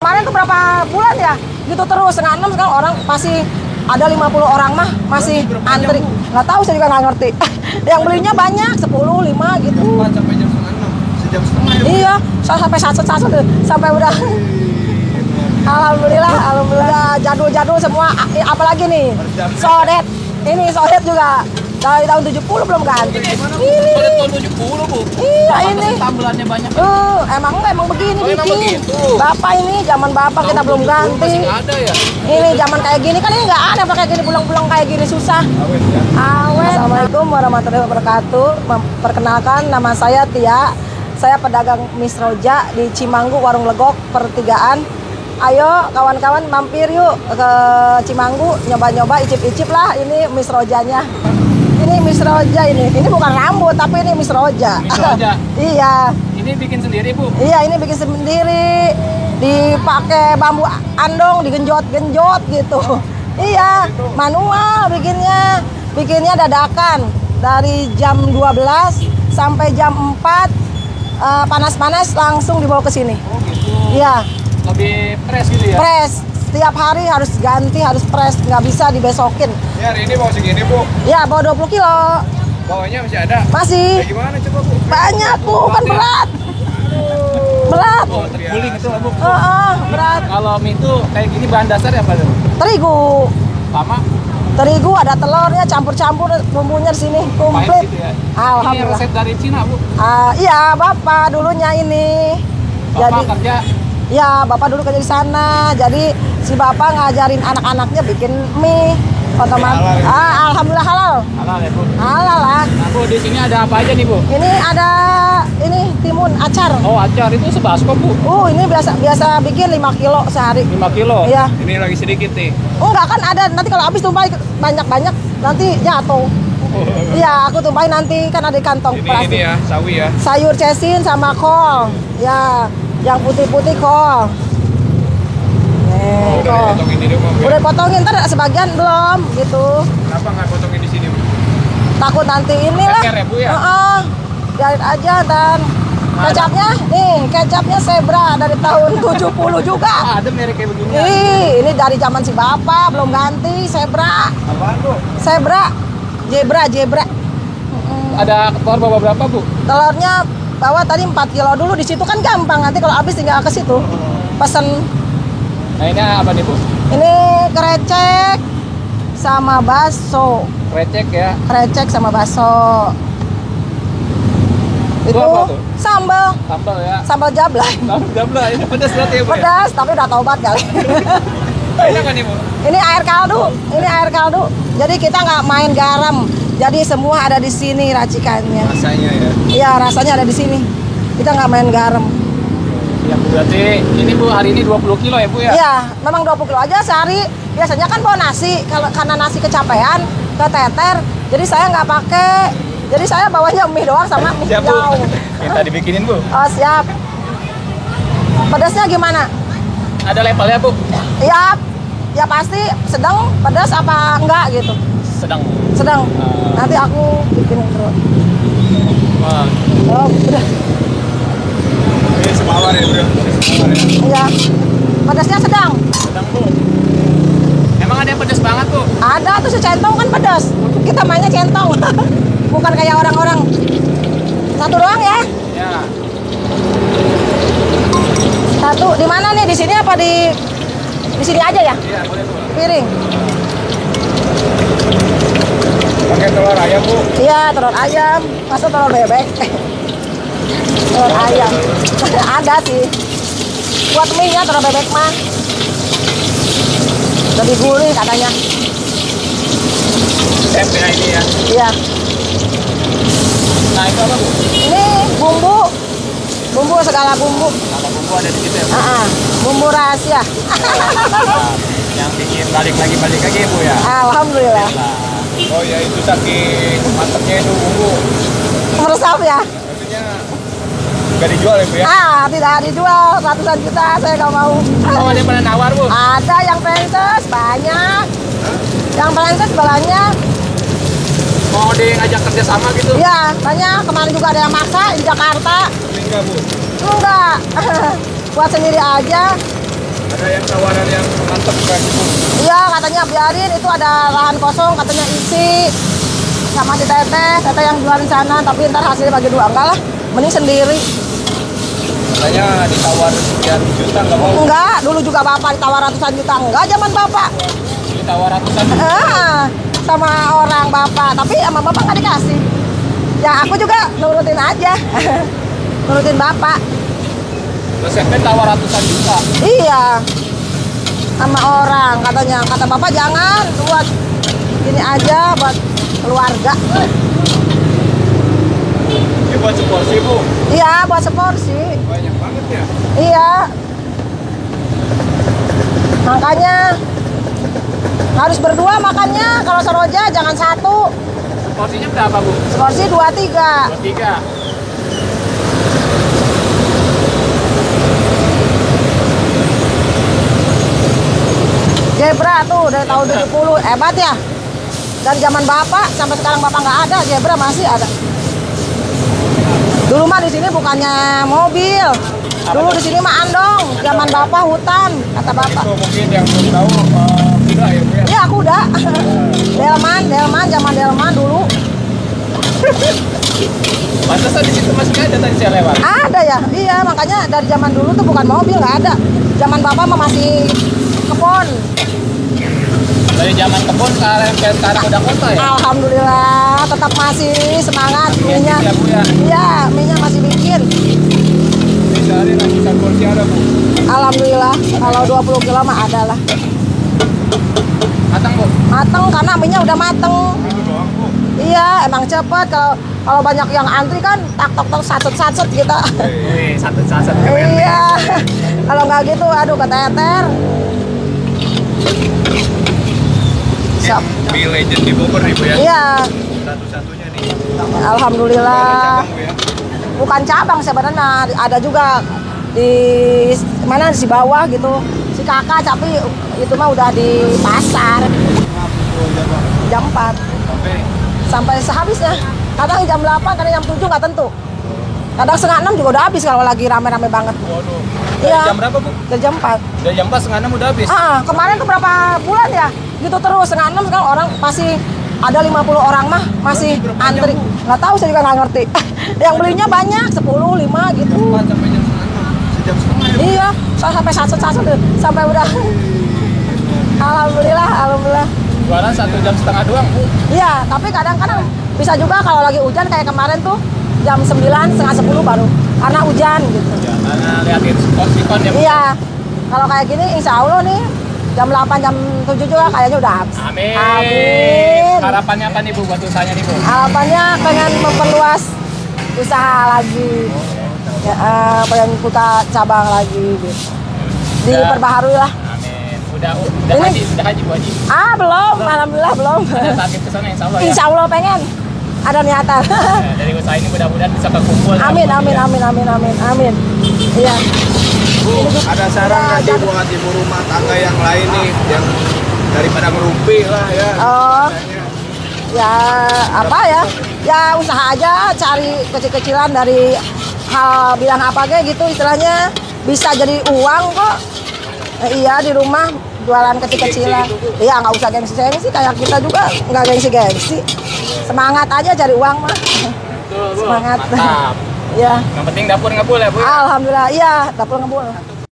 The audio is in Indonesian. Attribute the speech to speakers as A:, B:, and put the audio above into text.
A: Kemarin tuh berapa bulan ya? Gitu terus, setengah 6 sekarang orang masih ada 50 orang mah masih antri. Nggak tahu, saya juga nggak ngerti. Yang belinya banyak, 10, 5 gitu.
B: Sampai jam setengah 6, sejam setengah ya?
A: Iya, sampai satu sampai udah. Alhamdulillah, jadul-jadul semua. Apalagi nih, sodet. Ini sodet juga. Dari tahun 70 belum ganti. Ini
B: tahun 70, Bu.
A: Iya, ini.
B: Tambelannya banyak.
A: Emang begini
B: Oh, emang
A: bikin.
B: begitu.
A: Bapak ini zaman bapak kita belum ganti.
B: Masih ada ya?
A: Ini zaman kayak gini kan ini nggak ada pakai gini pulang-pulang kayak gini susah.
B: Awet ya.
A: Awet. Assalamualaikum warahmatullahi wabarakatuh. Perkenalkan nama saya Tia. Saya pedagang Miss Roja di Cimanggu Warung Legok Pertigaan. Ayo kawan-kawan mampir yuk ke Cimanggu, nyoba-nyoba, icip-icip lah ini Miss Rojanya. Ini Miss Roja ini bukan rambut tapi ini Miss Roja.
B: Miss Roja.
A: Iya.
B: Ini bikin sendiri, Bu?
A: Iya, ini bikin sendiri. Dipakai bambu andong, digenjot-genjot gitu. Iya, manual bikinnya. Bikinnya dadakan dari jam 12 sampai jam 4. Panas-panas langsung dibawa ke sini.
B: Oh, gitu.
A: Iya.
B: Lebih fresh gitu ya?
A: Press. Setiap hari harus ganti, harus press. Nggak bisa dibesokin.
B: Ya, hari ini bawa segini, Bu.
A: Ya, bawa 20 kilo.
B: Bawahnya masih ada?
A: Masih.
B: Ya, gimana coba, Bu?
A: Banyak, Bu. Kan berat. Berat.
B: Oh, terguling itu, Bu.
A: Berat.
B: Kalau mie itu kayak gini bahan dasar apa tuh?
A: Terigu.
B: Lama?
A: Terigu, ada telurnya, campur-campur bumbunya di sini komplit.
B: Pahit gitu ya? Ini
A: Alhamdulillah.
B: resep dari Cina, Bu?
A: Iya, Bapak dulunya ini.
B: Bapak kerja?
A: Ya, Bapak dulu kerja di sana. Jadi si Bapak ngajarin anak-anaknya bikin mie. Otomatis.
B: Halal ya?
A: Alhamdulillah halal.
B: Halal ya, Bu?
A: Halal lah.
B: Nah, Bu, di sini ada apa aja nih, Bu?
A: Ini ada timun acar.
B: Oh, acar itu sebasko, Bu?
A: Ini biasa bikin 5 kilo sehari.
B: 5 kilo?
A: Iya.
B: Ini lagi sedikit nih.
A: Enggak kan ada nanti kalau habis tumpahin banyak-banyak nanti jatuh. Iya, aku tumpahin nanti kan ada di kantong
B: Ini
A: plastik.
B: ya, sawi ya.
A: Sayur cesin sama kol. Ya, yang putih-putih kol. Nih,
B: Udah
A: kol.
B: dipotongin ini, Bu.
A: Udah potongin, ntar sebagian belum gitu.
B: Kenapa nggak potongin di sini, Bu?
A: Takut nanti inilah.
B: Ceker ya, Bu, ya?
A: Biarin aja dan kecapnya Zebra dari tahun 70 juga.
B: Ada merek kayak begini.
A: Ini dari zaman si Bapak belum ganti Zebra.
B: Apaan, Bu?
A: Zebra.
B: Ada telur bawa berapa, Bu?
A: Telurnya bawa tadi 4 kilo dulu, di situ kan gampang, nanti kalau habis tinggal ke situ pesen.
B: Nah, ini apa nih, Bu?
A: Ini krecek sama bakso.
B: Krecek ya.
A: Krecek sama bakso. Itu
B: apa tuh?
A: sambal
B: Sambal ya.
A: jablay.
B: Sambal ini pedas berarti ya, Bu?
A: Pedas tapi udah taubat kali.
B: Ini apa nih, Bu?
A: Ini air kaldu. Jadi kita nggak main garam. Jadi semua ada di sini racikannya.
B: Rasanya ya.
A: Iya, rasanya ada di sini. Kita nggak main garam.
B: Ya, Bu, berarti ini, Bu, hari ini 20 kilo ya, Bu ya?
A: Iya, memang 20 kilo aja sehari. Biasanya kan bawa nasi, karena nasi kecapean, keteter. Jadi saya nggak pakai. Jadi saya bawanya mie doang sama mie
B: Siap, Bu.
A: hijau.
B: Minta dibikinin, Bu.
A: Oh, siap. Pedasnya gimana?
B: Ada levelnya, Bu?
A: Iya, ya pasti sedang, pedas apa enggak gitu.
B: Sedang.
A: Nanti aku bikinin terus.
B: Wah,
A: Oh, udah.
B: ini semawar ya, Bro? Semawar ya.
A: Iya. Pedasnya sedang.
B: Sedang, Bu. Emang ada yang pedas banget, Bu?
A: Ada tuh secentong kan pedas. Kita mainnya centong. Bukan kayak orang-orang. Satu doang ya?
B: Ya.
A: Satu. Di mana nih? Di sini apa di sini aja ya?
B: Iya, boleh, Bu.
A: Piring.
B: Pakai telur ayam, Bu.
A: Iya, telur ayam. Masa telur bebek? Telur ayam. Ada sih. Buat mie-nya telur bebek mah. Lebih gurih katanya.
B: Ya ini ya.
A: Iya.
B: Nah, itu apa, Bu?
A: Ini bumbu. Bumbu segala bumbu.
B: Kalau bumbu ada di situ ya, Bu?
A: Bumbu rahasia.
B: Yang bikin balik lagi, Bu ya?
A: Alhamdulillah.
B: Oh ya, itu saking mantepnya itu bumbu.
A: Meresap ya?
B: Maksudnya nggak dijual ya, Bu ya?
A: Tidak dijual. Ratusan juta saya nggak mau.
B: Oh, ada yang pernah nawar, Bu?
A: Ada yang princess, banyak. Yang princess banyak.
B: Mau ngajak kerja sama gitu?
A: Iya, banyak. Kemarin juga ada yang maksa di Jakarta.
B: Enggak, Bu.
A: Enggak. Buat sendiri aja.
B: Ada yang tawaran yang mantap kan Bu?
A: Iya, katanya biarin itu ada lahan kosong, katanya isi sama si teteh yang jualan sana, tapi ntar hasilnya bagi dua. Enggak lah, mending sendiri.
B: Katanya ditawar sekian juta nggak mau.
A: Enggak, dulu juga bapak ditawar ratusan juta. Enggak, zaman bapak.
B: Ditawar ratusan juta.
A: Sama orang bapak, tapi sama bapak nggak dikasih. Ya aku juga nurutin aja, nurutin bapak.
B: Terus SMP tawar ratusan juta.
A: Iya, sama orang katanya, kata bapak jangan buat ini aja buat keluarga.
B: Ini buat seporsi Bu.
A: Iya, buat seporsi.
B: Banyak banget ya.
A: Iya. Makanya harus berdua makannya. Kalau seroja jangan satu.
B: Porsinya berapa Bu?
A: Seporsi 2-3.
B: 23.
A: Zebra tuh dari tahun 70 hebat ya. Dari zaman bapak sampai sekarang bapak nggak ada, zebra masih ada. Dulu mah di sini bukannya mobil. Dulu di sini mah andong. Zaman bapak hutan, kata bapak.
B: Itu mungkin yang belum tahu kuda ya Bu ya.
A: Iya kuda. Delman, zaman Delman dulu.
B: Pantesan di situ masih ada tadi saya lewat.
A: Ada ya, iya makanya dari zaman dulu tuh bukan mobil nggak ada. Zaman bapak mah masih kebon.
B: Dari zaman kebun sekarang udah kota ya.
A: Alhamdulillah tetap masih semangat minyak.
B: Ya Bu ya.
A: Iya, minyak masih bikin.
B: Ini sehari ratusan porsi ada Bu.
A: Alhamdulillah kalau 20 kilo mah ada lah.
B: Matang Bu.
A: Mateng karena minyak udah mateng.
B: Itu doang Bu.
A: Iya, emang cepet. Kalau banyak yang antri kan tak satset gitu.
B: Wih, satu saset.
A: Iya. Kalau nggak gitu, aduh keteter. Siap.
B: Mie legend di Bogor nih Bu ya.
A: Iya.
B: Satu-satunya nih.
A: Alhamdulillah.
B: Cabang, Bu ya.
A: Bukan cabang sebenarnya, ada juga di mana di bawah gitu. Si kakak tapi itu mah udah di pasar. Jam 4 sampai sehabisnya. Kadang jam 8, kadang jam 7 nggak tentu. Kadang setengah 6 juga udah habis kalau lagi rame-rame banget.
B: Waduh.
A: Iya.
B: Jam berapa Bu?
A: Dari jam 4.
B: Dari jam 4 setengah 6 udah habis.
A: Kemarin tuh berapa bulan ya? Gitu terus setengah 6 sekarang orang masih ada 50 orang mah masih antri. Nggak tahu saya juga nggak ngerti. Yang belinya banyak 10, 5 gitu.
B: 4 sampai jam setengah 6. Sejam setengah ya Bu?
A: Iya, sampai satset sampai udah. Alhamdulillah.
B: Jualan 1 jam setengah doang Bu.
A: Iya, tapi kadang-kadang bisa juga kalau lagi hujan kayak kemarin tuh jam 9, setengah 10 baru karena hujan gitu.
B: Ya, karena liatin sikon ya Bu.
A: Iya, kalau kayak gini insya Allah nih jam 8, jam 7 juga kayaknya udah habis.
B: Amin.
A: Amin.
B: Harapannya apa nih Bu buat usahanya nih Bu?
A: Harapannya pengen memperluas usaha lagi. Ya, pengen buka cabang lagi gitu. Diperbaharui lah.
B: Amin. Udah
A: Ini-
B: haji Bu Haji.
A: Belum, alhamdulillah belum.
B: Ada target ke sana insya Allah ya.
A: Insya Allah pengen. Ada niatan.
B: Ya, dari usaha ini mudah-mudahan bisa berkumpul.
A: Amin. Iya.
C: Bu, ada saran nggak sih buat ibu rumah tangga yang lain nih, yang daripada ngerumpi lah ya?
A: Oh, ya apa ya? Ya usaha aja, cari kecil-kecilan dari hal bilang apa kayak gitu istilahnya bisa jadi uang kok. Iya di rumah jualan kecil-kecilan. Iya nggak usah gengsi-gengsi kayak kita juga nggak gengsi-gengsi. Semangat aja cari uang mah.
B: Betul, Bu.
A: Semangat.
B: Mantap.
A: Iya.
B: Yang penting dapur ngebul ya Bu. Ya?
A: Alhamdulillah. Iya dapur ngebul.